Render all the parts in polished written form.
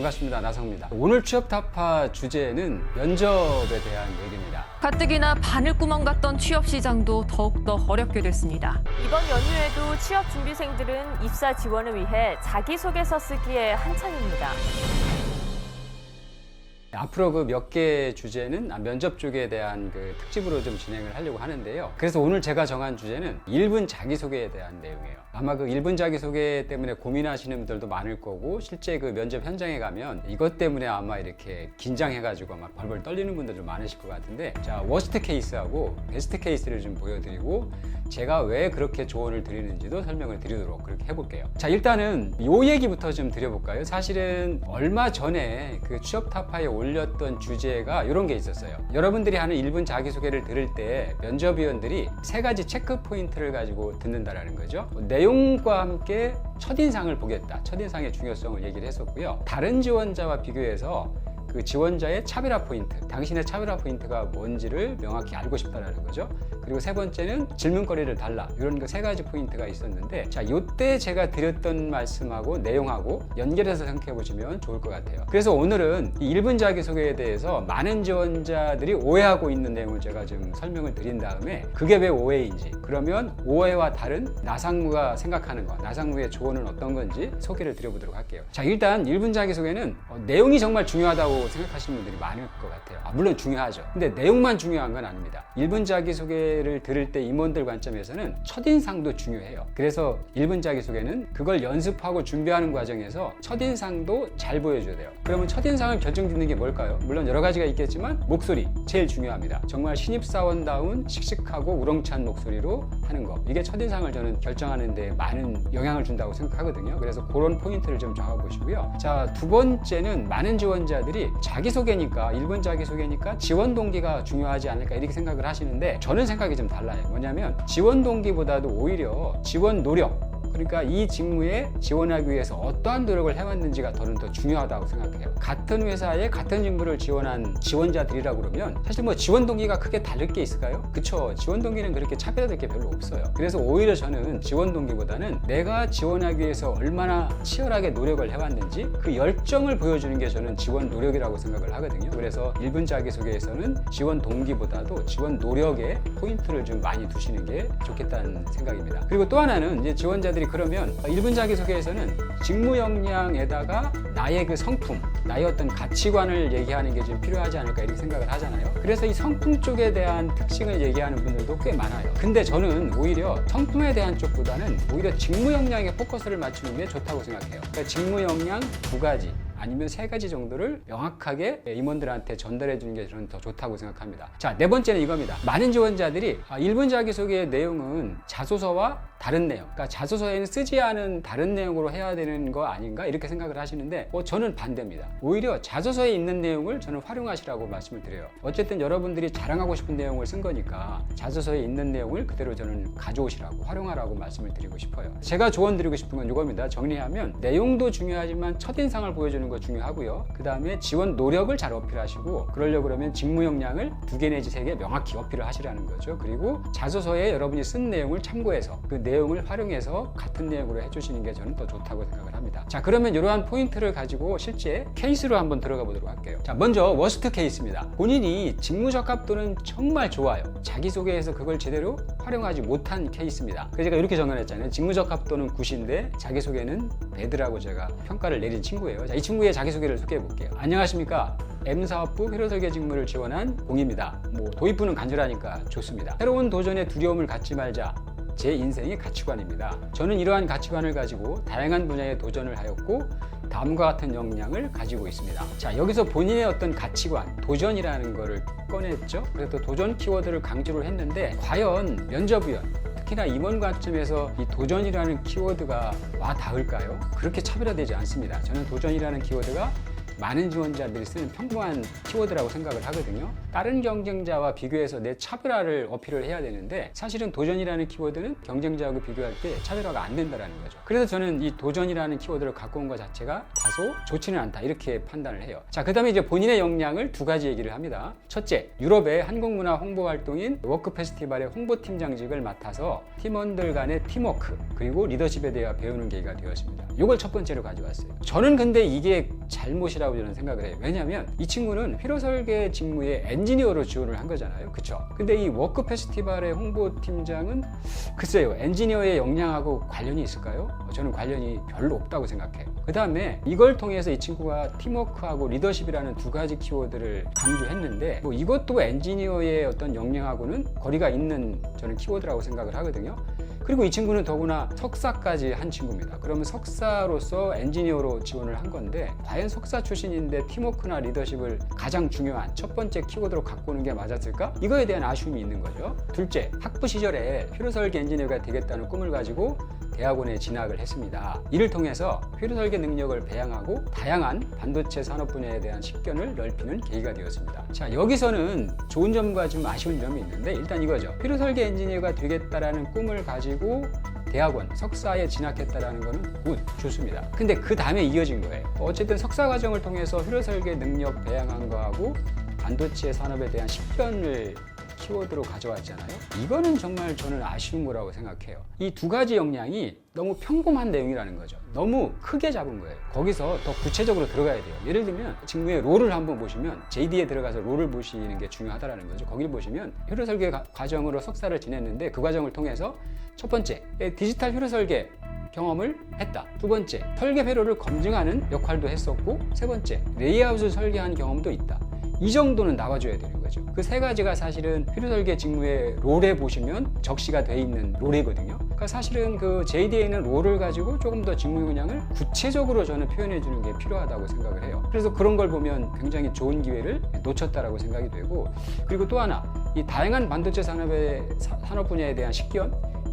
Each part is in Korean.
반갑습니다. 나성입니다. 오늘 취업타파 주제는 면접에 대한 얘기입니다. 가뜩이나 바늘구멍 같던 취업시장도 더욱더 어렵게 됐습니다. 이번 연휴에도 취업 준비생들은 입사 지원을 위해 자기소개서 쓰기에 한창입니다. 앞으로 그 몇 개 주제는 면접 쪽에 대한 그 특집으로 좀 진행을 하려고 하는데요. 그래서 오늘 제가 정한 주제는 1분 자기소개에 대한 내용이에요. 아마 그 1분 자기소개 때문에 고민하시는 분들도 많을 거고, 실제 그 면접 현장에 가면 이것 때문에 아마 이렇게 긴장해가지고 막 벌벌 떨리는 분들도 많으실 것 같은데, 자, 워스트 케이스하고 베스트 케이스를 좀 보여드리고 제가 왜 그렇게 조언을 드리는지도 설명을 드리도록 그렇게 해볼게요. 자, 일단은 요 얘기부터 좀 드려볼까요? 사실은 얼마 전에 그 취업타파에 올렸던 주제가 이런 게 있었어요. 여러분들이 하는 1분 자기소개를 들을 때 면접위원들이 3가지 체크 포인트를 가지고 듣는다라는 거죠. 내용과 함께 첫인상을 보겠다. 첫인상의 중요성을 얘기를 했었고요. 다른 지원자와 비교해서 그 지원자의 차별화 포인트, 당신의 차별화 포인트가 뭔지를 명확히 알고 싶다라는 거죠. 그리고 세 번째는 질문거리를 달라. 이런 그 3가지 포인트가 있었는데, 자, 요때 제가 드렸던 말씀하고 내용하고 연결해서 생각해 보시면 좋을 것 같아요. 그래서 오늘은 이 1분 자기소개에 대해서 많은 지원자들이 오해하고 있는 내용을 제가 좀 설명을 드린 다음에 그게 왜 오해인지, 그러면 오해와 다른 나상무가 생각하는 것, 나상무의 조언은 어떤 건지 소개를 드려보도록 할게요. 자, 일단 1분 자기소개는 내용이 정말 중요하다고 생각하시는 분들이 많을 것 같아요. 물론 중요하죠. 근데 내용만 중요한 건 아닙니다. 1분 자기소개를 들을 때 임원들 관점에서는 첫인상도 중요해요. 그래서 1분 자기소개는 그걸 연습하고 준비하는 과정에서 첫인상도 잘 보여줘야 돼요. 그러면 첫인상을 결정짓는 게 뭘까요? 물론 여러 가지가 있겠지만 목소리 제일 중요합니다. 정말 신입사원다운 씩씩하고 우렁찬 목소리로 하는 거, 이게 첫인상을 저는 결정하는 데 많은 영향을 준다고 생각하거든요. 그래서 그런 포인트를 좀 잡아보시고요. 자, 두 번째는 많은 지원자들이 자기소개니까, 1분 자기소개니까 지원 동기가 중요하지 않을까 이렇게 생각을 하시는데, 저는 생각이 좀 달라요. 뭐냐면 지원 동기보다도 오히려 지원 노력, 그러니까 이 직무에 지원하기 위해서 어떠한 노력을 해왔는지가 저는 더 중요하다고 생각해요. 같은 회사에 같은 직무를 지원한 지원자들이라고 그러면 사실 뭐 지원 동기가 크게 다를 게 있을까요? 그쵸? 지원 동기는 그렇게 차별화될 게 별로 없어요. 그래서 오히려 저는 지원 동기보다는 내가 지원하기 위해서 얼마나 치열하게 노력을 해왔는지 그 열정을 보여주는 게 저는 지원 노력이라고 생각을 하거든요. 그래서 1분 자기소개에서는 지원 동기보다도 지원 노력에 포인트를 좀 많이 두시는 게 좋겠다는 생각입니다. 그리고 또 하나는 이제 지원자들이 그러면 1분 자기소개에서는 직무 역량에다가 나의 그 성품, 나의 어떤 가치관을 얘기하는 게 좀 필요하지 않을까 이렇게 생각을 하잖아요. 그래서 이 성품 쪽에 대한 특징을 얘기하는 분들도 꽤 많아요. 근데 저는 오히려 성품에 대한 쪽보다는 오히려 직무 역량에 포커스를 맞추는 게 좋다고 생각해요. 그러니까 직무 역량 2가지 아니면 3가지 정도를 명확하게 임원들한테 전달해 주는 게 저는 더 좋다고 생각합니다. 자, 4번째는 이겁니다. 많은 지원자들이 1분 자기소개의 내용은 자소서와 다른 내용, 그러니까 자소서에는 쓰지 않은 다른 내용으로 해야 되는 거 아닌가 이렇게 생각을 하시는데, 저는 반대입니다. 오히려 자소서에 있는 내용을 저는 활용하시라고 말씀을 드려요. 어쨌든 여러분들이 자랑하고 싶은 내용을 쓴 거니까 자소서에 있는 내용을 그대로 저는 가져오시라고, 활용하라고 말씀을 드리고 싶어요. 제가 조언 드리고 싶은 건 이겁니다. 정리하면 내용도 중요하지만 첫인상을 보여주는 거 중요하고요. 그 다음에 지원 노력을 잘 어필하시고, 그러려고 그러면 직무 역량을 2개 내지 3개 명확히 어필을 하시라는 거죠. 그리고 자소서에 여러분이 쓴 내용을 참고해서 그 내용을 활용해서 같은 내용으로 해주시는 게 저는 더 좋다고 생각을 합니다. 자, 그러면 이러한 포인트를 가지고 실제 케이스로 한번 들어가 보도록 할게요. 자, 먼저 워스트 케이스입니다. 본인이 직무 적합도는 정말 좋아요. 자기소개에서 그걸 제대로 활용하지 못한 케이스입니다. 그래서 제가 이렇게 정언했잖아요. 직무 적합도는 9인데 자기소개는 배드라고 제가 평가를 내린 친구예요. 자, 이 친구의 자기소개를 소개해 볼게요. 안녕하십니까? M사업부 회로설계 직무를 지원한 공입니다. 도입부는 간절하니까 좋습니다. 새로운 도전에 두려움을 갖지 말자. 제 인생의 가치관입니다. 저는 이러한 가치관을 가지고 다양한 분야에 도전을 하였고 다음과 같은 역량을 가지고 있습니다. 자, 여기서 본인의 어떤 가치관, 도전이라는 거를 꺼냈죠. 그래서 도전 키워드를 강조를 했는데, 과연 면접위원, 특히나 임원 관점에서 이 도전이라는 키워드가 와 닿을까요? 그렇게 차별화되지 않습니다. 저는 도전이라는 키워드가 많은 지원자들이 쓰는 평범한 키워드라고 생각을 하거든요. 다른 경쟁자와 비교해서 내 차별화를 어필을 해야 되는데, 사실은 도전이라는 키워드는 경쟁자하고 비교할 때 차별화가 안 된다는 거죠. 그래서 저는 이 도전이라는 키워드를 갖고 온 것 자체가 다소 좋지는 않다 이렇게 판단을 해요. 자, 그 다음에 이제 본인의 역량을 2가지 얘기를 합니다. 첫째, 유럽의 한국문화 홍보 활동인 워크 페스티벌의 홍보팀장직을 맡아서 팀원들 간의 팀워크 그리고 리더십에 대해 배우는 계기가 되었습니다. 이걸 첫 번째로 가져왔어요. 저는 근데 이게 잘못이라고 저는 생각을 해요. 왜냐하면 이 친구는 회로 설계 직무에 엔지니어로 지원을 한 거잖아요. 그쵸? 근데 이 워크 페스티벌의 홍보팀장은 글쎄요, 엔지니어의 역량하고 관련이 있을까요? 저는 관련이 별로 없다고 생각해요. 그 다음에 이걸 통해서 이 친구가 팀워크하고 리더십이라는 두 가지 키워드를 강조했는데 뭐 이것도 엔지니어의 어떤 역량하고는 거리가 있는 저는 키워드라고 생각을 하거든요. 그리고 이 친구는 더구나 석사까지 한 친구입니다. 그러면 석사로서 엔지니어로 지원을 한 건데 과연 석사 출신인데 팀워크나 리더십을 가장 중요한 첫 번째 키워드로 갖고 오는 게 맞았을까? 이거에 대한 아쉬움이 있는 거죠. 둘째, 학부 시절에 회로설계 엔지니어가 되겠다는 꿈을 가지고 대학원에 진학을 했습니다. 이를 통해서 회로설계 능력을 배양하고 다양한 반도체 산업 분야에 대한 식견을 넓히는 계기가 되었습니다. 자, 여기서는 좋은 점과 좀 아쉬운 점이 있는데 일단 이거죠. 회로설계 엔지니어가 되겠다라는 꿈을 가지고 대학원 석사에 진학했다라는 거는 굿, 좋습니다. 근데 그 다음에 이어진 거예요. 어쨌든 석사 과정을 통해서 회로설계 능력 배양한 거하고 반도체 산업에 대한 식견을 키워드로 가져왔잖아요. 이거는 정말 저는 아쉬운 거라고 생각해요. 이 두 가지 역량이 너무 평범한 내용이라는 거죠. 너무 크게 잡은 거예요. 거기서 더 구체적으로 들어가야 돼요. 예를 들면 직무의 롤을 한번 보시면 JD에 들어가서 롤을 보시는 게 중요하다는 거죠. 거기를 보시면 회로 설계 과정으로 석사를 지냈는데 그 과정을 통해서 첫 번째, 디지털 회로 설계 경험을 했다. 두 번째, 설계 회로를 검증하는 역할도 했었고 세 번째, 레이아웃을 설계한 경험도 있다. 이 정도는 나와줘야 되는 거죠. 그 세 가지가 사실은 회로 설계 직무의 롤에 보시면 적시가 돼 있는 롤이거든요. 그러니까 사실은 그 JD에 있는 롤을 가지고 조금 더 직무 역량을 구체적으로 저는 표현해 주는 게 필요하다고 생각을 해요. 그래서 그런 걸 보면 굉장히 좋은 기회를 놓쳤다라고 생각이 되고, 그리고 또 하나, 이 다양한 반도체 산업 분야에 대한 식견,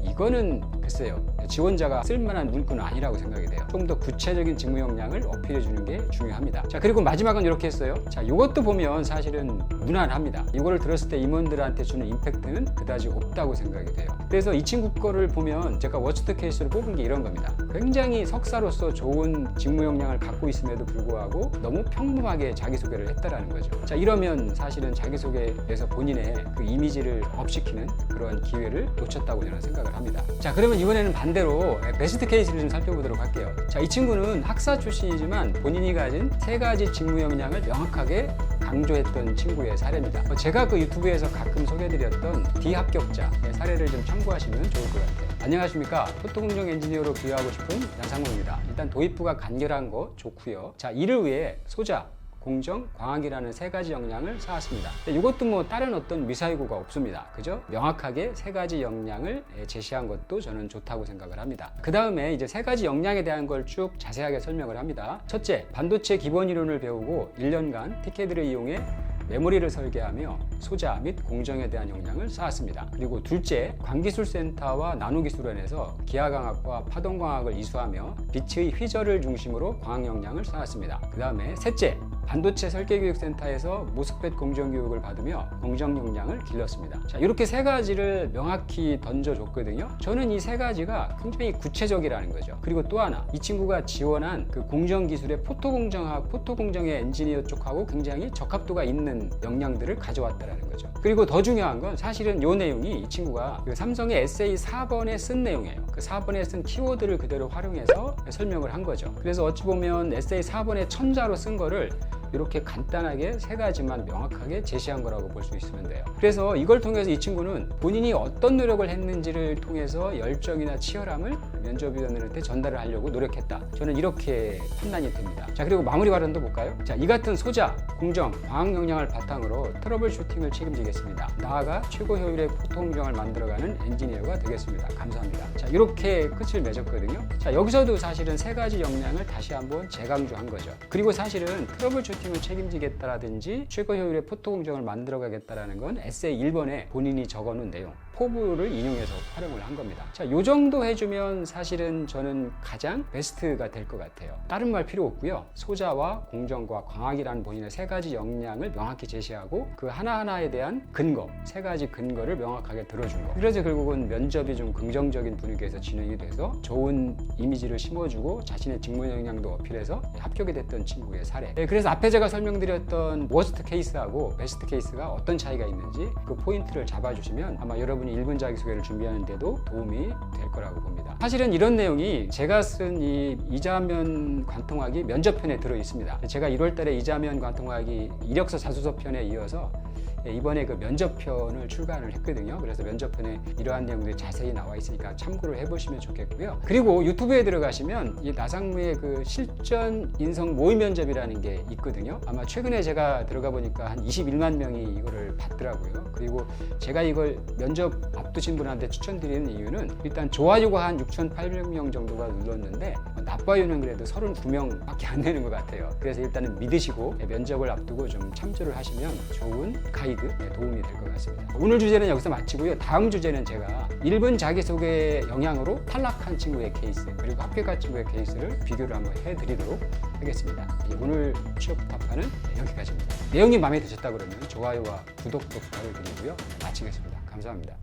이거는 글쎄요, 지원자가 쓸만한 문구는 아니라고 생각이 돼요. 좀 더 구체적인 직무 역량을 어필해 주는 게 중요합니다. 자, 그리고 마지막은 이렇게 했어요. 자, 이것도 보면 사실은 무난합니다. 이거를 들었을 때 임원들한테 주는 임팩트는 그다지 없다고 생각이 돼요. 그래서 이 친구 거를 보면 제가 워스트 케이스로 뽑은 게 이런 겁니다. 굉장히 석사로서 좋은 직무 역량을 갖고 있음에도 불구하고 너무 평범하게 자기소개를 했다라는 거죠. 자, 이러면 사실은 자기소개에서 본인의 그 이미지를 업시키는 그런 기회를 놓쳤다고 저는 생각을 합니다. 자, 그러면 이번에는 반대로 베스트 케이스를 좀 살펴보도록 할게요. 자, 이 친구는 학사 출신이지만 본인이 가진 세 가지 직무 역량을 명확하게 강조했던 친구의 사례입니다. 제가 그 유튜브에서 가끔 소개해드렸던 비합격자 사례를 좀 참고하시면 좋을 것 같아요. 안녕하십니까. 포토공정 엔지니어로 기여하고 싶은 양상무입니다. 일단 도입부가 간결한 거 좋고요. 자, 이를 위해 소자, 공정, 광학이라는 세 가지 역량을 쌓았습니다. 이것도 뭐 다른 어떤 미사이구가 없습니다. 그죠? 명확하게 세 가지 역량을 제시한 것도 저는 좋다고 생각을 합니다. 그 다음에 이제 세 가지 역량에 대한 걸 쭉 자세하게 설명을 합니다. 첫째, 반도체 기본 이론을 배우고 1년간 티켓을 이용해 메모리를 설계하며 소자 및 공정에 대한 역량을 쌓았습니다. 그리고 둘째, 광기술센터와 나노기술원에서 기하광학과 파동광학을 이수하며 빛의 휘절을 중심으로 광학 역량을 쌓았습니다. 그 다음에 셋째, 반도체 설계교육센터에서 모스펫 공정교육을 받으며 공정 역량을 길렀습니다. 자, 이렇게 세 가지를 명확히 던져줬거든요. 저는 이 세 가지가 굉장히 구체적이라는 거죠. 그리고 또 하나, 이 친구가 지원한 그 공정기술의 포토공정의 엔지니어 쪽하고 굉장히 적합도가 있는 역량들을 가져왔다는 거죠. 그리고 더 중요한 건 사실은 이 내용이 이 친구가 그 삼성의 에세이 4번에 쓴 내용이에요. 그 4번에 쓴 키워드를 그대로 활용해서 설명을 한 거죠. 그래서 어찌 보면 에세이 4번의 첨자로 쓴 거를 이렇게 간단하게 세 가지만 명확하게 제시한 거라고 볼 수 있으면 돼요. 그래서 이걸 통해서 이 친구는 본인이 어떤 노력을 했는지를 통해서 열정이나 치열함을 면접위원들한테 전달을 하려고 노력했다. 저는 이렇게 판단이 됩니다. 자, 그리고 마무리 발언도 볼까요? 자, 이 같은 소자, 공정, 광학 역량을 바탕으로 트러블 슈팅을 책임지겠습니다. 나아가 최고 효율의 포토공정을 만들어가는 엔지니어가 되겠습니다. 감사합니다. 자, 이렇게 끝을 맺었거든요. 자, 여기서도 사실은 세 가지 역량을 다시 한번 재강조한 거죠. 그리고 사실은 트러블 슈팅을 책임지겠다라든지 최고 효율의 포토공정을 만들어가겠다라는 건 에세이 1번에 본인이 적어놓은 내용, 포부를 인용해서 활용을 한 겁니다. 자, 요 정도 해주면 사실은 저는 가장 베스트가 될 것 같아요. 다른 말 필요 없고요. 소자와 공정과 광학이라는 본인의 세 가지 역량을 명확히 제시하고 그 하나하나에 대한 근거, 세 가지 근거를 명확하게 들어준 거. 그래서 결국은 면접이 좀 긍정적인 분위기에서 진행이 돼서 좋은 이미지를 심어주고 자신의 직무 역량도 어필해서 합격이 됐던 친구의 사례. 그래서 앞에 제가 설명드렸던 워스트 케이스하고 베스트 케이스가 어떤 차이가 있는지 그 포인트를 잡아주시면 아마 여러분 여러분이 1분 자기소개를 준비하는데도 도움이 될 거라고 봅니다. 사실은 이런 내용이 제가 쓴 이 이자면 관통하기 면접편에 들어 있습니다. 제가 1월 달에 이자면 관통하기 이력서 자소서 편에 이어서 이번에 그 면접편을 출간을 했거든요. 그래서 면접편에 이러한 내용들이 자세히 나와 있으니까 참고를 해보시면 좋겠고요. 그리고 유튜브에 들어가시면 이 나상무의 그 실전 인성 모의 면접이라는 게 있거든요. 아마 최근에 제가 들어가 보니까 한 21만 명이 이거를 봤더라고요. 그리고 제가 이걸 면접 앞두신 분한테 추천드리는 이유는 일단 좋아요가 한 6,800명 정도가 눌렀는데 나빠요는 그래도 39명밖에 안 되는 것 같아요. 그래서 일단은 믿으시고 면접을 앞두고 좀 참조를 하시면 좋은 가이드에 도움이 될 것 같습니다. 오늘 주제는 여기서 마치고요. 다음 주제는 제가 1분 자기소개 영향으로 탈락한 친구의 케이스 그리고 합격한 친구의 케이스를 비교를 한번 해드리도록 하겠습니다. 오늘 취업 타파는 여기까지입니다. 내용이 마음에 드셨다 그러면 좋아요와 구독도 부탁드리고요. 마치겠습니다. 감사합니다.